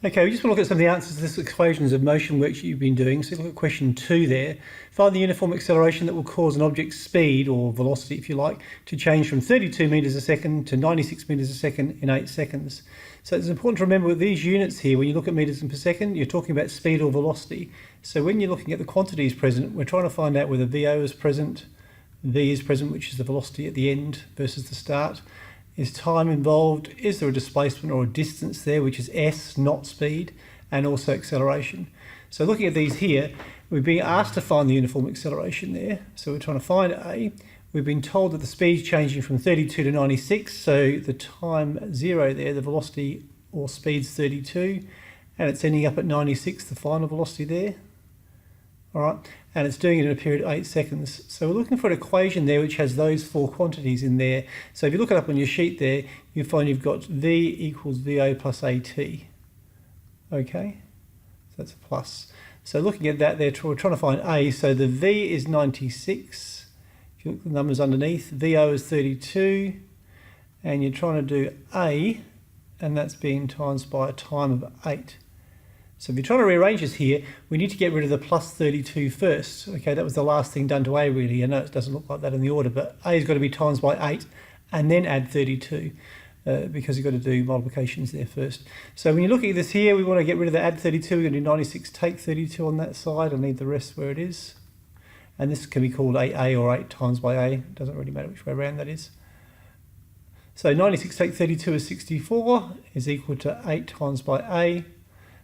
Okay, we just want to look at some of the answers to this equations of motion worksheet you've been doing. So look at question 2 there. Find the uniform acceleration that will cause an object's speed, or velocity if you like, to change from 32 metres a second to 96 metres a second in 8 seconds. So it's important to remember with these units here, when you look at metres per second, you're talking about speed or velocity. So when you're looking at the quantities present, we're trying to find out whether VO is present, V is present, which is the velocity at the end versus the start. Is time involved? Is there a displacement or a distance there, which is s, not speed, and also acceleration? So looking at these here, we're being asked to find the uniform acceleration there. So we're trying to find A. We've been told that the speed's changing from 32 to 96, so the time 0 there, the velocity or speed's 32, and it's ending up at 96, the final velocity there. All right, and it's doing it in a period of 8 seconds. So we're looking for an equation there which has those 4 quantities in there. So if you look it up on your sheet there, you find you've got V equals VO plus AT. Okay, so that's a plus. So looking at that there, we're trying to find A. So the V is 96. If you look at the numbers underneath, VO is 32. And you're trying to do A, and that's being times by a time of 8. So if you're trying to rearrange this here, we need to get rid of the plus 32 first. Okay, that was the last thing done to A really. I know it doesn't look like that in the order, but A has got to be times by 8 and then add 32 because you've got to do multiplications there first. So when you look at this here, we want to get rid of the add 32. We're going to do 96, take 32 on that side and leave the rest where it is. And this can be called 8A or 8 times by A. It doesn't really matter which way around that is. So 96 take 32 is 64 is equal to 8 times by A.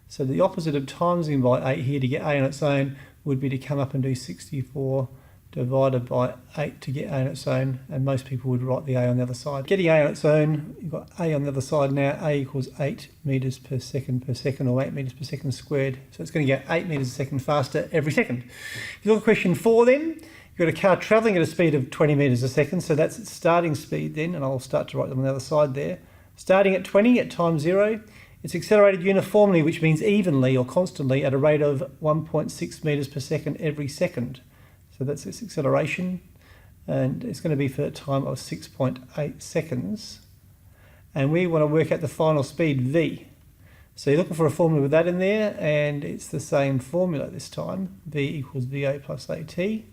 So the opposite of timesing by 8 here to get A on its own would be to come up and do 64 divided by 8 to get A on its own, and most people would write the A on the other side. Getting A on its own, you've got A on the other side now. A equals 8 metres per second, or 8 metres per second squared. So it's going to get 8 metres a second faster every second. If you look at question 4 then, you've got a car travelling at a speed of 20 metres a second, so that's its starting speed then, and I'll start to write them on the other side there. Starting at 20 at time 0, it's accelerated uniformly, which means evenly or constantly at a rate of 1.6 metres per second every second. So that's its acceleration, and it's going to be for a time of 6.8 seconds. And we want to work out the final speed, V. So you're looking for a formula with that in there, and it's the same formula this time. V equals VO plus AT. And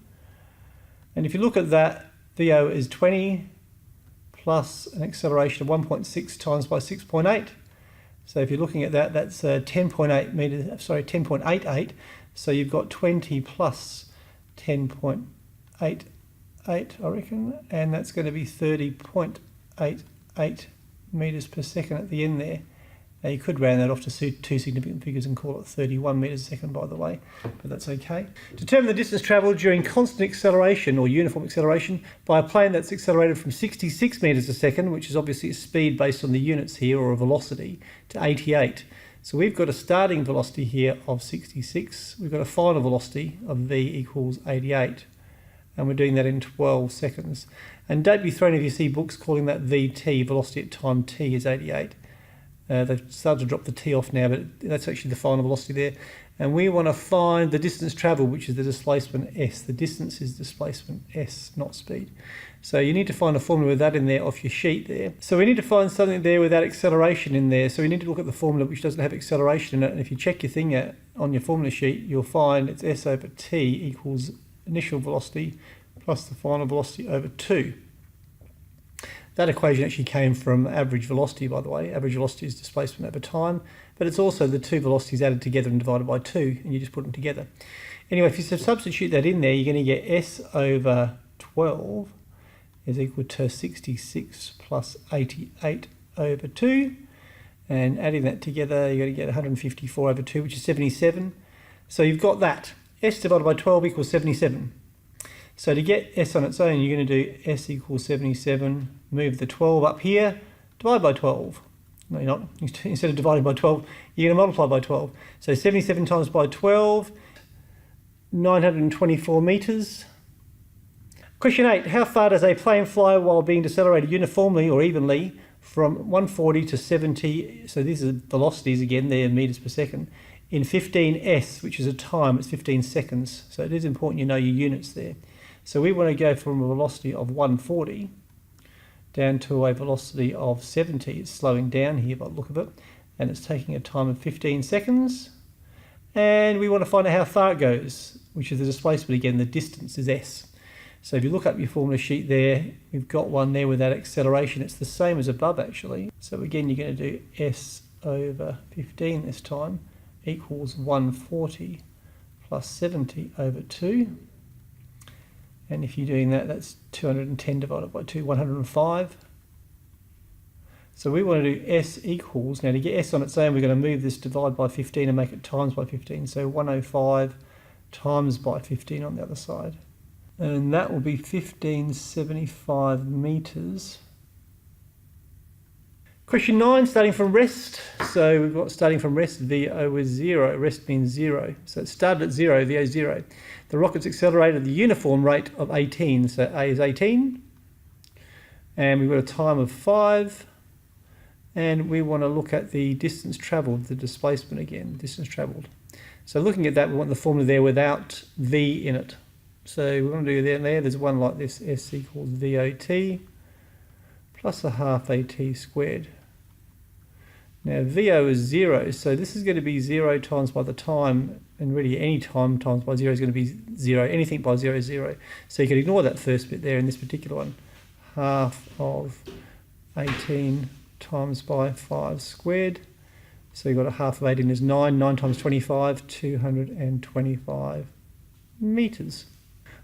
if you look at that, VO is 20 plus an acceleration of 1.6 times by 6.8. So if you're looking at that, that's 10.88. So you've got 20 plus 10.88, I reckon, and that's going to be 30.88 metres per second at the end there. Now you could round that off to 2 significant figures and call it 31 metres a second, by the way, but that's okay. Determine the distance travelled during constant acceleration or uniform acceleration by a plane that's accelerated from 66 metres a second, which is obviously a speed based on the units here, or a velocity, to 88. So we've got a starting velocity here of 66. We've got a final velocity of V equals 88. And we're doing that in 12 seconds. And don't be thrown if you see books calling that VT, velocity at time t, is 88. They've started to drop the t off now, but that's actually the final velocity there. And we want to find the distance travelled, which is the displacement s. The distance is displacement s, not speed. So you need to find a formula with that in there off your sheet there. So we need to find something there with that acceleration in there. So we need to look at the formula which doesn't have acceleration in it. And if you check your thing out on your formula sheet, you'll find it's s over t equals initial velocity plus the final velocity over 2. That equation actually came from average velocity, by the way. Average velocity is displacement over time, but it's also the 2 velocities added together and divided by 2, and you just put them together. Anyway, if you substitute that in there, you're going to get s over 12 is equal to 66 plus 88 over 2, and adding that together, you're going to get 154 over 2, which is 77. So you've got that. S divided by 12 equals 77. So to get s on its own, you're going to do s equals 77, move the 12 up here, divide by 12. No, you're not. Instead of dividing by 12, you're going to multiply by 12. So 77 times by 12, 924 metres. Question 8. How far does a plane fly while being decelerated uniformly or evenly from 140 to 70? So these are velocities again, they're metres per second. In 15s, which is a time, it's 15 seconds. So it is important you know your units there. So we want to go from a velocity of 140 down to a velocity of 70. It's slowing down here by the look of it. and it's taking a time of 15 seconds. And we want to find out how far it goes, which is the displacement again, the distance is s. So if you look up your formula sheet there, we've got one there with that acceleration. It's the same as above actually. So again, you're going to do s over 15 this time equals 140 plus 70 over 2. And if you're doing that, that's 210 divided by 2, 105. So we want to do s equals, now to get s on its own, we're going to move this divide by 15 and make it times by 15. So 105 times by 15 on the other side. And that will be 1575 metres. Question 9, starting from rest. So we've got starting from rest, VO is 0. Rest means 0. So it started at 0, VO is 0. The rocket's accelerated at the uniform rate of 18. So A is 18. And we've got a time of 5. And we want to look at the distance travelled, the displacement again, distance travelled. So looking at that, we want the formula there without V in it. So we want to do there, there's one like this, S equals VOT plus a half AT squared. Now VO is 0, so this is going to be 0 times by the time, and really any time times by 0 is going to be 0, anything by 0 is 0. So you can ignore that first bit there in this particular one. Half of 18 times by 5 squared. So you've got a half of 18 is 9, 9 times 25, 225 metres.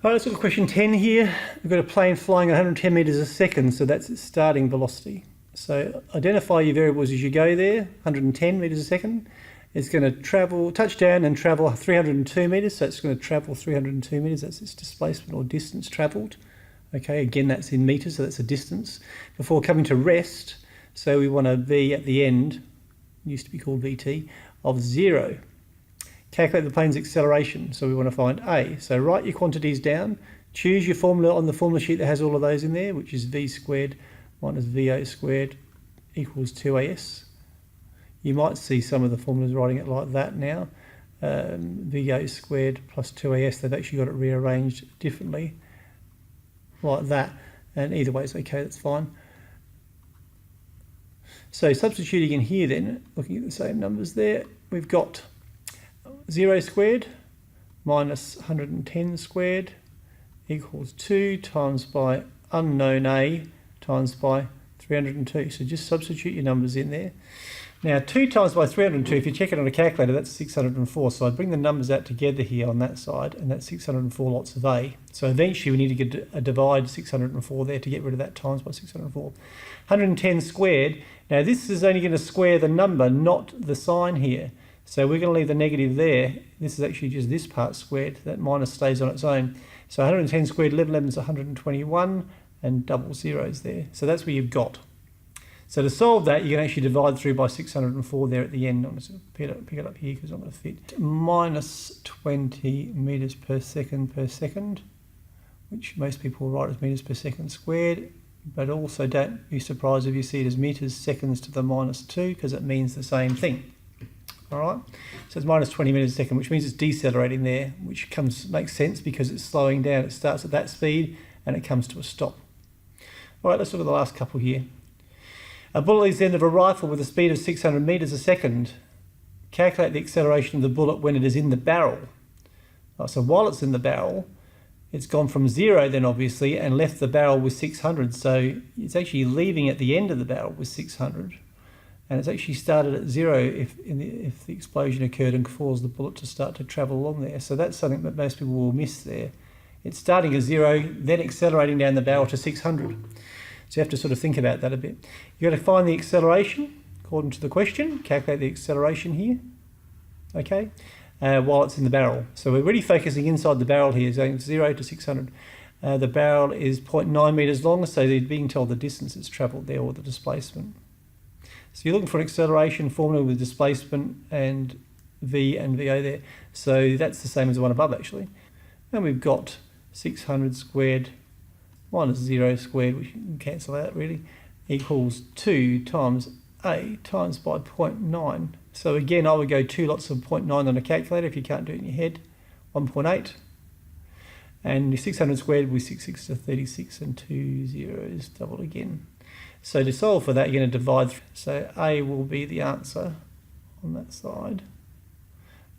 All right, let's look at question 10 here. We've got a plane flying at 110 metres a second, so that's its starting velocity. So identify your variables as you go there, 110 metres a second. It's going to travel, touch down and travel 302 metres, so it's going to travel 302 metres, that's its displacement or distance travelled. Okay, again that's in metres, so that's a distance. Before coming to rest, so we want a V at the end, used to be called VT, of 0. Calculate the plane's acceleration, so we want to find A. So write your quantities down, choose your formula on the formula sheet that has all of those in there, which is V squared minus VO squared equals 2AS. You might see some of the formulas writing it like that now. VO squared plus 2AS, they've actually got it rearranged differently, like that. And either way it's okay, that's fine. So substituting in here then, looking at the same numbers there, we've got 0 squared minus 110 squared equals 2 times by unknown A times by 302. So just substitute your numbers in there. Now 2 times by 302, if you check it on a calculator, that's 604. So I bring the numbers out together here on that side, and that's 604 lots of A. So eventually we need to get a divide 604 there to get rid of that times by 604. 110 squared. Now this is only going to square the number, not the sign here. So we're going to leave the negative there. This is actually just this part squared. That minus stays on its own. So 110 squared, 11 is 121, and double zeros there. So that's where you've got. So to solve that, you can actually divide through by 604 there at the end. I'm just going to pick it up here because I'm going to fit. Minus 20 metres per second, which most people write as metres per second squared. But also don't be surprised if you see it as metres seconds to the minus 2, because it means the same thing. All right, so it's minus 20 metres a second, which means it's decelerating there, which makes sense because it's slowing down. It starts at that speed and it comes to a stop. All right, let's look at the last couple here. A bullet leaves the end of a rifle with a speed of 600 metres a second. Calculate the acceleration of the bullet when it is in the barrel. So while it's in the barrel, it's gone from 0 then obviously and left the barrel with 600. So it's actually leaving at the end of the barrel with 600. And it's actually started at 0 if the explosion occurred and caused the bullet to start to travel along there. So that's something that most people will miss there. It's starting at 0, then accelerating down the barrel to 600. So you have to sort of think about that a bit. You've got to find the acceleration according to the question. Calculate the acceleration here, okay, while it's in the barrel. So we're really focusing inside the barrel here, going 0 to 600. The barrel is 0.9 metres long, so they're being told the distance it's travelled there or the displacement. So you're looking for an acceleration formula with displacement and V and VO there. So that's the same as the one above actually. And we've got 600 squared minus 0 squared, which you can cancel out really, equals 2 times A times by 0.9. So again, I would go 2 lots of 0.9 on a calculator if you can't do it in your head. 1.8. And 600 squared with 6 6 to 36 and 2 zeros double again. So to solve for that, you're going to divide. So A will be the answer on that side.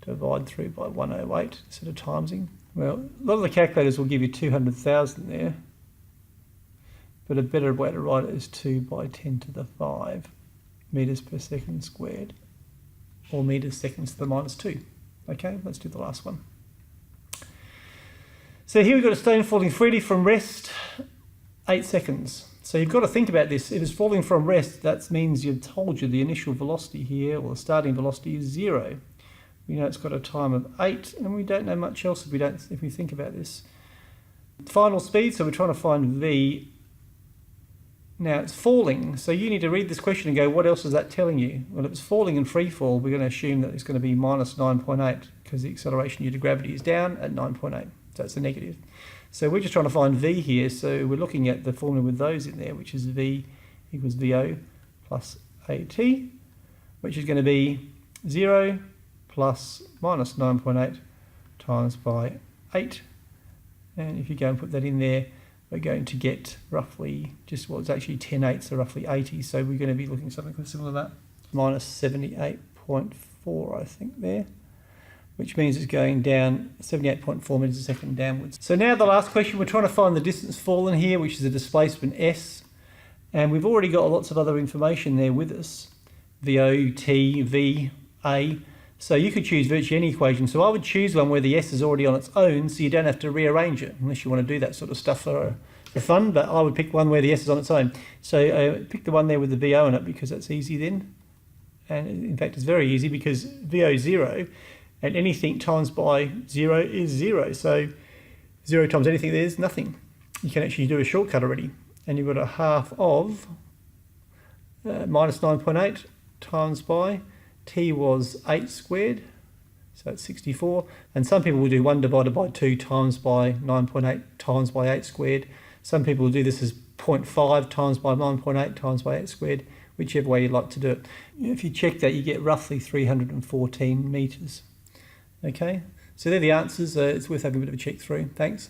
Divide through by 108 instead of timesing. Well, a lot of the calculators will give you 200,000 there, but a better way to write it is 2 by 10 to the 5 metres per second squared, or metres seconds to the minus 2. Okay, let's do the last one. So here we've got a stone falling freely from rest, 8 seconds. So you've got to think about this. If it's falling from rest, that means you've told you the initial velocity here, or the starting velocity, is 0. We know it's got a time of 8, and we don't know much else if we think about this. Final speed, so we're trying to find v. Now it's falling, so you need to read this question and go, what else is that telling you? Well, if it's falling in free fall, we're going to assume that it's going to be minus 9.8, because the acceleration due to gravity is down at 9.8. So that's a negative. So we're just trying to find v here, so we're looking at the formula with those in there, which is v equals vo plus at, which is going to be 0 plus minus 9.8 times by 8. And if you go and put that in there, we're going to get roughly, it's actually 10/8, so roughly 80. So we're going to be looking at something similar to that. Minus 78.4, I think, there, which means it's going down 78.4 metres a second downwards. So now the last question, we're trying to find the distance fallen here, which is a displacement s. And we've already got lots of other information there with us. VO, T, V, A. So you could choose virtually any equation. So I would choose one where the s is already on its own, so you don't have to rearrange it, unless you want to do that sort of stuff for fun. But I would pick one where the s is on its own. So pick the one there with the VO in it, because that's easy then. And in fact, it's very easy, because VO is 0, and anything times by 0 is 0. So 0 times anything there is nothing. You can actually do a shortcut already. And you've got a half of minus 9.8 times by, t was 8 squared, so that's 64. And some people will do 1 divided by 2 times by 9.8 times by 8 squared. Some people will do this as 0.5 times by 9.8 times by 8 squared, whichever way you'd like to do it. If you check that, you get roughly 314 metres. Okay, so they're the answers. It's worth having a bit of a check through. Thanks.